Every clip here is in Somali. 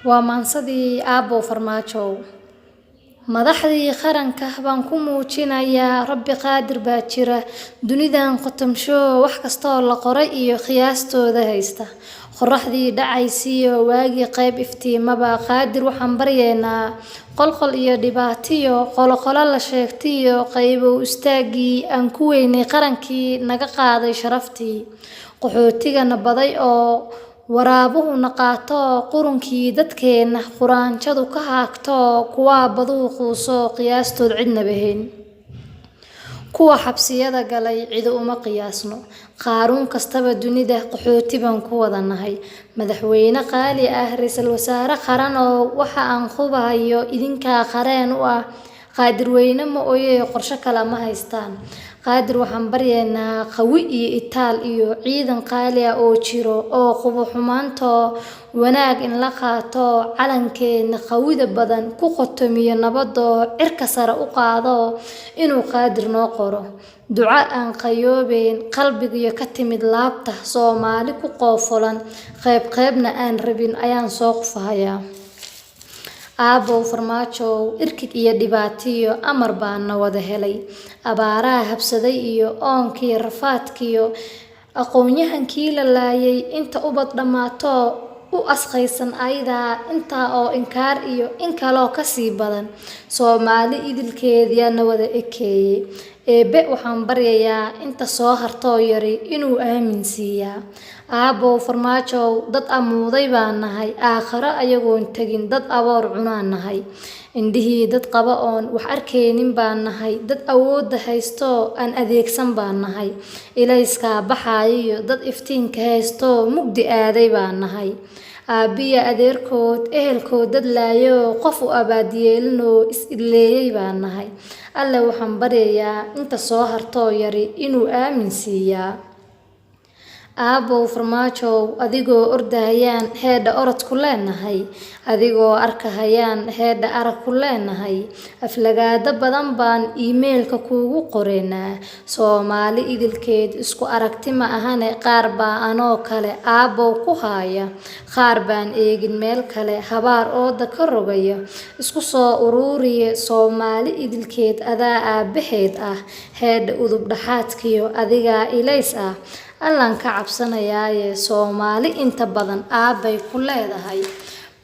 waa maansadii Aabbo Farmaajo. Madaxdii qaranka baan ku muujinayaa Rabbi qaadir baa jira dunidan qotomsho wax kasta oo la qoray iyo qiyaastooda haysta. Qorraxdii dhacaysiyo waagi qayb iftiimaba qaadir waxaan baryeynaa qolqol iyo dhibaatiyo qoloqolo la sheegtiyo qaybo istaagii aan ku weynay qarankii naga qaaday sharaftii. Qaxootiga baday oo waraabuhu naqaato qurunkii dadkeena quraanjadu ka haagto kuwa baduu quuso qiyaastood cidna bahayn. Kuwa xabsiyada galay cid uma qiyaasno qaaruun kastaba dunida qaxooti baan ku wada nahay. Madaxweyne qaali ah ra'iisul wasaare qaran oo waxa aan qubahayo idinka qareen u ah qaadir weyne ma ooyee qorshe kale ma haystaan. Qaadir waxaan baryeynaa qawi iyo itaal iyo ciidan qaali ah oo jiro oo qubo xumaanto wanaag in la qaato calankeena qawida badan ku qotomiyo nabado cirka sare u qaado inuu qaadir noo qoro. Duca aan qayoobeen qalbiga ka timid laabta Soomaali ku qoofolan qaybna aan rabin ayaan soo qufahayaa. Aabbo Farmaajo irkig iyo dhibaatiyo amar baan wada helay. Abaaraha habsaday iyo oonkii rafaadkiyo aqoonyahankii la laayay inta ubad dhamaato u asqaysan ayda inta oo inkaar iyo in kale oo ka sii badan Soomaali idilkeediyana wada ekeeyay. Eebbe waxaan baryayaa inta soo hartoo yari inuu aamin siiyaa. Aabbo Farmaajo dad amuuday baan nahay aakhiro ayagoon tagin dad aboor cunaan nahay. Indhihii dad qaba oon wax arkeenin baan nahay dad awoodda haysto aan adeegsan baan nahay. Ilayska baxaayo dad iftiinka haysto mugdi aaday baan nahay. Aabiya adeerkood ehelkood dad laayo qof u abaadiyeelno is ileeyay baan nahay. Alle waxaan baryayaa inta soo hartoo yari inuu aamin siiyaa. Aabbo Farmaajo adigoo ordahayaan heedha orod ku leenahay adigoo arkahayaan heedha arag ku leenahay aflagaada badan baan emailka kuugu qoreynaa. Soomaali idilkeed isku aragti ma ahane qaar baa anoo kale aabbo ku haaya qaar baan eegin meel kale habaar ooda ka rogaya isku soo ururiye Soomaali idilkeed adaa aabaheed ah heedha udub dhaxaadkiyo adiga ilays ah. Allan ka cabsanayaaye Soomaali inta badan aabbay ku leedahay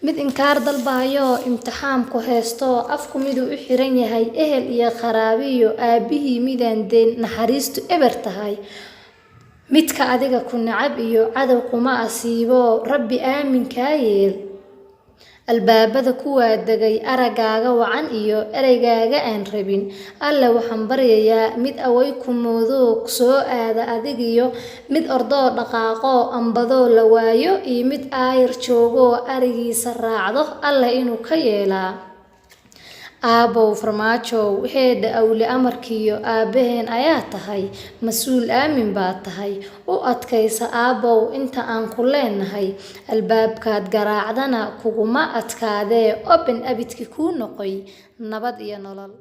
mid inkaar dalbayo imtixaanku heesto afku miduu u xiran yahay ehel iyo qaraabiyo aabihii midaan deen naxariistu eber tahay midka adiga ku nacab iyo cadow kuma asiibo Rabbi aamin ka yeel. Albaabada kuwa dagay aragaaga wacan iyo ereygaaga aan rabin alle waxaan baryayaa mid away ku moodo soo aada adigiyo mid ordoo dhaqaaqo ambado la waayo iyo mid aayir joogo arigiisa raacdo alle inuu ka yeelaa. Aabbo Farmaajo heedha awli amarkiyo aabaheen ayaa tahay mas'uul aamin baa tahay u adkaysa aabbow inta aan ku leenahay albaabkaad garaacdana kuguma adkaadee open abidki ku noqoy nabad iyo nolol.